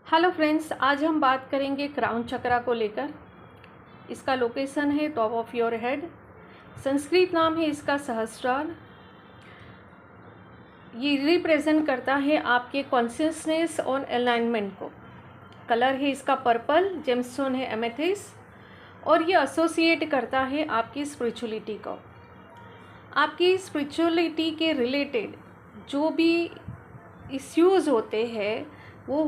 Hello friends, आज हम बात करेंगे क्राउन चक्रा को लेकर। इसका लोकेशन है top of your head. Sanskrit नाम है इसका सहस्त्रार। ये रिप्रेजेंट करता है आपके कॉन्शियसनेस और अलाइनमेंट को। कलर है इसका पर्पल, जेमस्टोन है एमेथिस्ट और ये एसोसिएट करता है आपकी स्पिरिचुअलिटी को। आपकी स्पिरिचुअलिटी के रिलेटेड जो भी इश्यूज़ होते हैं वो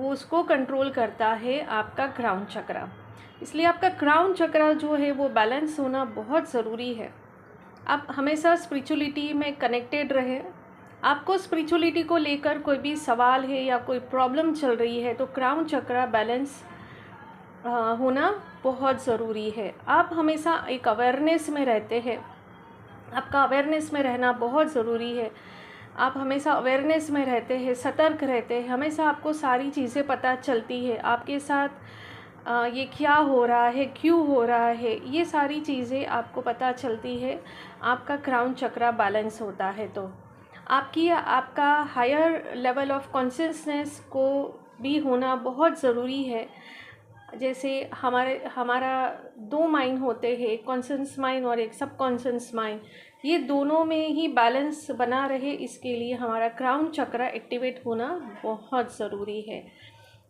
उसको कंट्रोल करता है आपका क्राउन चक्रा। इसलिए आपका क्राउन चक्रा जो है वो बैलेंस होना बहुत ज़रूरी है। आप हमेशा स्पिरिचुअलिटी में कनेक्टेड रहे। आपको स्पिरिचुअलिटी को लेकर कोई भी सवाल है या कोई प्रॉब्लम चल रही है तो क्राउन चक्रा बैलेंस होना बहुत ज़रूरी है। आप हमेशा एक अवेयरनेस में रहते हैं। आपका अवेयरनेस में रहना बहुत ज़रूरी है। आप हमेशा अवेयरनेस में रहते हैं, सतर्क रहते हैं। हमेशा आपको सारी चीज़ें पता चलती है आपके साथ ये क्या हो रहा है, क्यों हो रहा है, ये सारी चीज़ें आपको पता चलती है। आपका क्राउन चक्रा बैलेंस होता है तो आपका हायर लेवल ऑफ कॉन्शियसनेस को भी होना बहुत ज़रूरी है। जैसे हमारा दो माइंड होते हैं, एक कॉन्शियस माइंड और एक सब कॉन्शियस माइंड। ये दोनों में ही बैलेंस बना रहे, इसके लिए हमारा क्राउन चक्रा एक्टिवेट होना बहुत ज़रूरी है।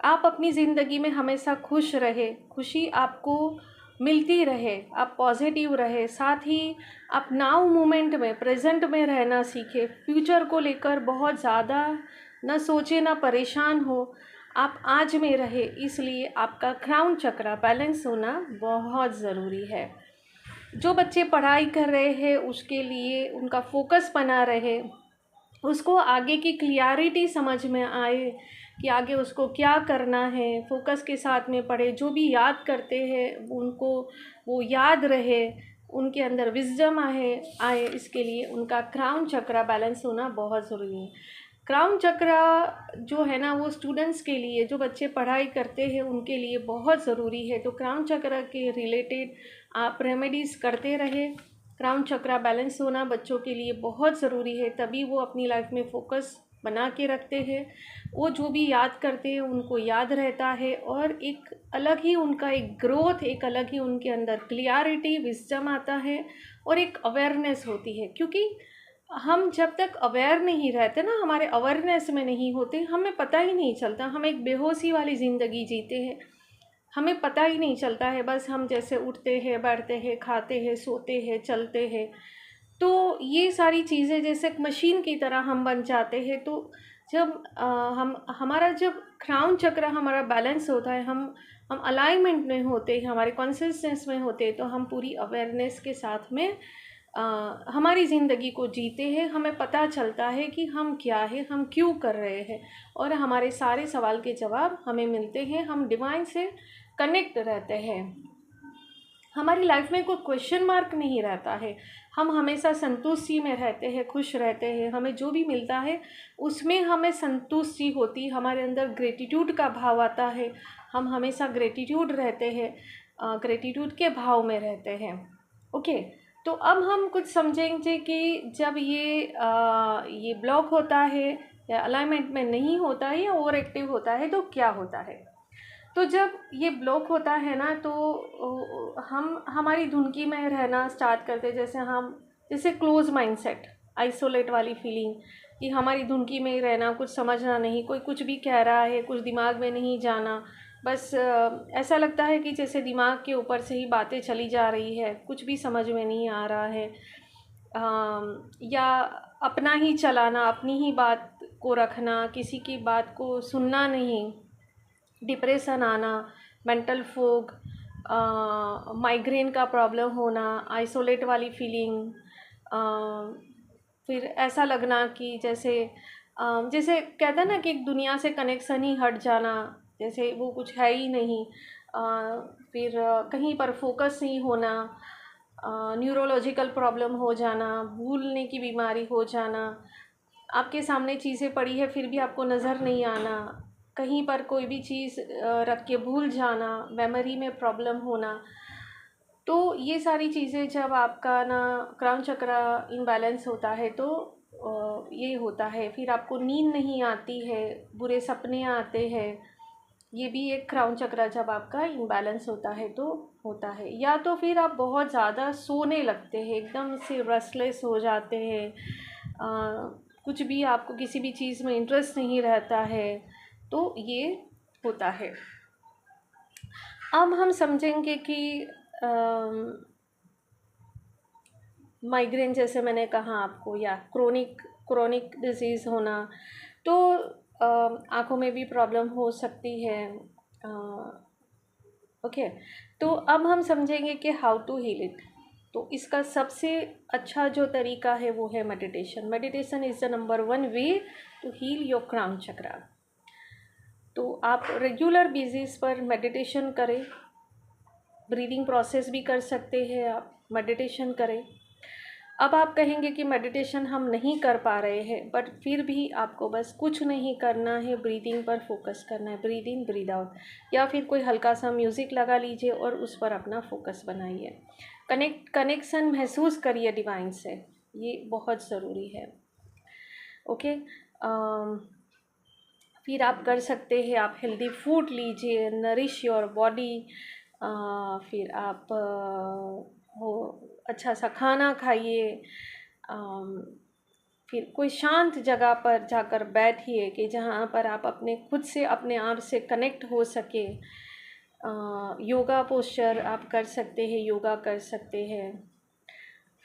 आप अपनी ज़िंदगी में हमेशा खुश रहे, खुशी आपको मिलती रहे, आप पॉजिटिव रहे। साथ ही आप नाउ मोमेंट में, प्रेजेंट में रहना सीखें। फ्यूचर को लेकर बहुत ज़्यादा न सोचे, न परेशान हो। आप आज में रहे, इसलिए आपका क्राउन चक्रा बैलेंस होना बहुत ज़रूरी है। जो बच्चे पढ़ाई कर रहे हैं उसके लिए उनका फोकस बना रहे, उसको आगे की क्लियरिटी समझ में आए कि आगे उसको क्या करना है। फोकस के साथ में पढ़े। जो भी याद करते हैं उनको वो याद रहे, उनके अंदर विजडम आए। इसके लिए उनका क्राउन चक्रा बैलेंस होना बहुत ज़रूरी है। क्राउन चक्रा जो है ना वो स्टूडेंट्स के लिए, जो बच्चे पढ़ाई करते हैं उनके लिए बहुत ज़रूरी है। तो क्राउन चक्रा के रिलेटेड आप रेमेडीज़ करते रहे। क्राउन चक्रा बैलेंस होना बच्चों के लिए बहुत ज़रूरी है, तभी वो अपनी लाइफ में फोकस बना के रखते हैं। वो जो भी याद करते हैं उनको याद रहता है और एक अलग ही उनका एक ग्रोथ, एक अलग ही उनके अंदर क्लियरिटी, विजडम आता है और एक अवेयरनेस होती है। क्योंकि हम जब तक अवेयर नहीं रहते ना, हमारे अवेयरनेस में नहीं होते, हमें पता ही नहीं चलता। हम एक बेहोशी वाली ज़िंदगी जीते हैं, हमें पता ही नहीं चलता है। बस हम जैसे उठते हैं, बैठते हैं, खाते हैं, सोते हैं, चलते हैं। तो ये सारी चीज़ें जैसे एक मशीन की तरह हम बन जाते हैं। तो जब हमारा जब क्राउन चक्र हमारा बैलेंस होता है, हम अलाइनमेंट में होते हैं, हमारे कॉन्शियसनेस में होते हैं, तो हम पूरी अवेयरनेस के साथ में हमारी ज़िंदगी को जीते हैं। हमें पता चलता है कि हम क्या है, हम क्यों कर रहे हैं और हमारे सारे सवाल के जवाब हमें मिलते हैं। हम डिवाइन से कनेक्ट रहते हैं। हमारी लाइफ में कोई क्वेश्चन मार्क नहीं रहता है। हम हमेशा संतुष्टि में रहते हैं, खुश रहते हैं। हमें जो भी मिलता है उसमें हमें संतुष्टि होती, हमारे अंदर ग्रेटिट्यूड का भाव आता है। हम हमेशा ग्रेटिट्यूड रहते हैं, ग्रेटिट्यूड के भाव में रहते हैं। ओके, तो अब हम कुछ समझेंगे कि जब ये ब्लॉक होता है या अलाइनमेंट में नहीं होता है या ओवर एक्टिव होता है तो क्या होता है। तो जब ये ब्लॉक होता है ना तो हम हमारी धुनकी में रहना स्टार्ट करते, जैसे क्लोज माइंडसेट, आइसोलेट वाली फीलिंग कि हमारी धुनकी में ही रहना, कुछ समझना नहीं, कोई कुछ भी कह रहा है कुछ दिमाग में नहीं जाना। बस ऐसा लगता है कि जैसे दिमाग के ऊपर से ही बातें चली जा रही है, कुछ भी समझ में नहीं आ रहा है। या अपना ही चलाना, अपनी ही बात को रखना, किसी की बात को सुनना नहीं। डिप्रेशन आना, मेंटल फोग, माइग्रेन का प्रॉब्लम होना, आइसोलेट वाली फीलिंग, फिर ऐसा लगना कि जैसे कहते हैं ना कि एक दुनिया से कनेक्शन ही हट जाना, जैसे वो कुछ है ही नहीं। फिर कहीं पर फोकस नहीं होना, न्यूरोलॉजिकल प्रॉब्लम हो जाना, भूलने की बीमारी हो जाना, आपके सामने चीज़ें पड़ी है फिर भी आपको नज़र नहीं आना, कहीं पर कोई भी चीज़ रख के भूल जाना, मेमोरी में प्रॉब्लम होना। तो ये सारी चीज़ें जब आपका ना क्राउन चक्रा इम्बैलेंस होता है तो ये होता है। फिर आपको नींद नहीं आती है, बुरे सपने आते हैं, ये भी एक क्राउन चक्रा जब आपका इम्बैलेंस होता है तो होता है। या तो फिर आप बहुत ज़्यादा सोने लगते हैं, एकदम से रेस्टलेस हो जाते हैं, कुछ भी आपको किसी भी चीज़ में इंटरेस्ट नहीं रहता है, तो ये होता है। अब हम समझेंगे कि माइग्रेन जैसे मैंने कहा आपको, या क्रोनिक डिजीज़ होना, तो आँखों में भी प्रॉब्लम हो सकती है। ओके, तो अब हम समझेंगे कि हाउ टू हील इट। तो इसका सबसे अच्छा जो तरीका है वो है meditation. Meditation is the number 1 way to heal your crown chakra. तो आप रेगुलर बेसिस पर मेडिटेशन करें, ब्रीदिंग प्रोसेस भी कर सकते हैं, आप मेडिटेशन करें। अब आप कहेंगे कि मेडिटेशन हम नहीं कर पा रहे हैं, बट फिर भी आपको बस कुछ नहीं करना है, ब्रीदिंग पर फोकस करना है, ब्रीद इन ब्रीद आउट, या फिर कोई हल्का सा म्यूज़िक लगा लीजिए और उस पर अपना फोकस बनाइए। कनेक्शन महसूस करिए डिवाइन से, ये बहुत ज़रूरी है। ओके, फिर आप कर सकते हैं, आप हेल्दी फूड लीजिए, नरिश योर बॉडी। फिर आप वो अच्छा सा खाना खाइए। फिर कोई शांत जगह पर जाकर बैठिए कि जहाँ पर आप अपने खुद से अपने आप से कनेक्ट हो सके। योगा पोस्चर आप कर सकते हैं, योगा कर सकते हैं।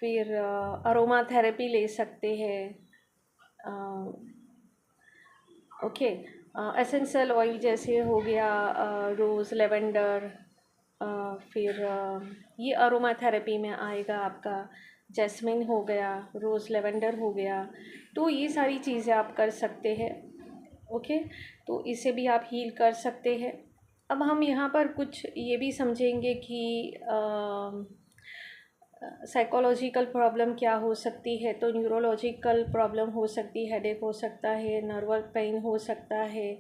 फिर अरोमा थेरेपी ले सकते हैं। ओके, एसेंशियल ऑयल जैसे हो गया रोज़, लेवेंडर, फिर ये अरोमा थेरेपी में आएगा आपका। जैस्मिन हो गया, रोज़ लेवेंडर हो गया, तो ये सारी चीज़ें आप कर सकते हैं। ओके, तो इसे भी आप हील कर सकते हैं। अब हम यहाँ पर कुछ ये भी समझेंगे कि साइकोलॉजिकल प्रॉब्लम क्या हो सकती है। तो न्यूरोलॉजिकल प्रॉब्लम हो सकती है, हेडेक हो सकता है, नर्वल पेन हो सकता है,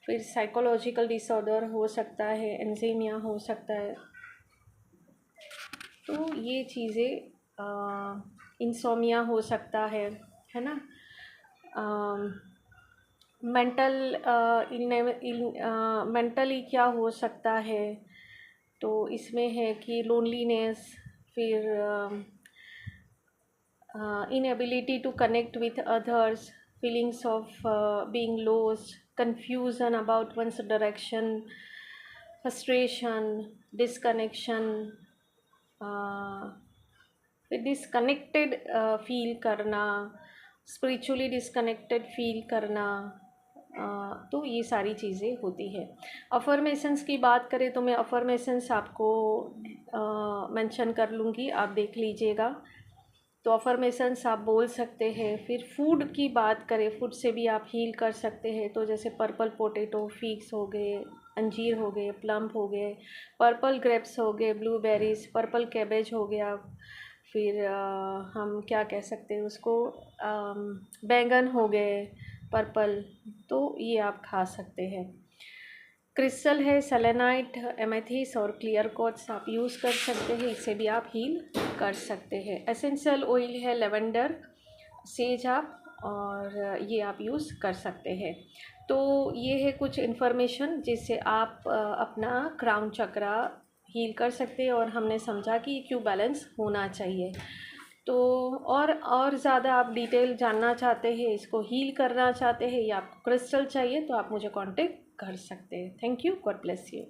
फिर साइकोलॉजिकल डिसऑर्डर हो सकता है, एंजीमिया हो सकता है। तो ये चीज़ें, इंसोमिया हो सकता है ना। मेंटली क्या हो सकता है, तो इसमें है कि लोनलीनेस, फिर inability to connect with others, feelings of being lost, confusion about one's direction, frustration, disconnection, फिर डिसकनेक्टेड फील करना, स्पिरिचुअली डिसकनेक्टेड फील करना। तो ये सारी चीज़ें होती है। अफर्मेशंस की बात करें तो मैं अफर्मेशंस आपको मेंशन कर लूँगी, आप देख लीजिएगा। तो अफर्मेशंस आप बोल सकते हैं। फिर फूड की बात करें, फूड से भी आप हील कर सकते हैं। तो जैसे पर्पल पोटैटो, फिग्स हो गए, अंजीर हो गए, प्लम हो गए, पर्पल ग्रेप्स हो गए, ब्लूबेरीज, पर्पल कैबेज हो गया। फिर हम क्या कह सकते हैं उसको, बैंगन हो गए पर्पल, तो ये आप खा सकते हैं। क्रिस्टल है सेलेनाइट, एमेथिस और क्लियर क्वार्ट्ज आप यूज़ कर सकते हैं, इसे भी आप हील कर सकते हैं। एसेंशियल ऑयल है लेवेंडर, सेज आप, और ये आप यूज़ कर सकते हैं। तो ये है कुछ इन्फॉर्मेशन जिससे आप अपना क्राउन चक्रा हील कर सकते हैं, और हमने समझा कि क्यों बैलेंस होना चाहिए। तो और ज़्यादा आप डिटेल जानना चाहते हैं, इसको हील करना चाहते हैं, या आपको क्रिस्टल चाहिए, तो आप मुझे कांटेक्ट कर सकते हैं। Thank you, God bless you.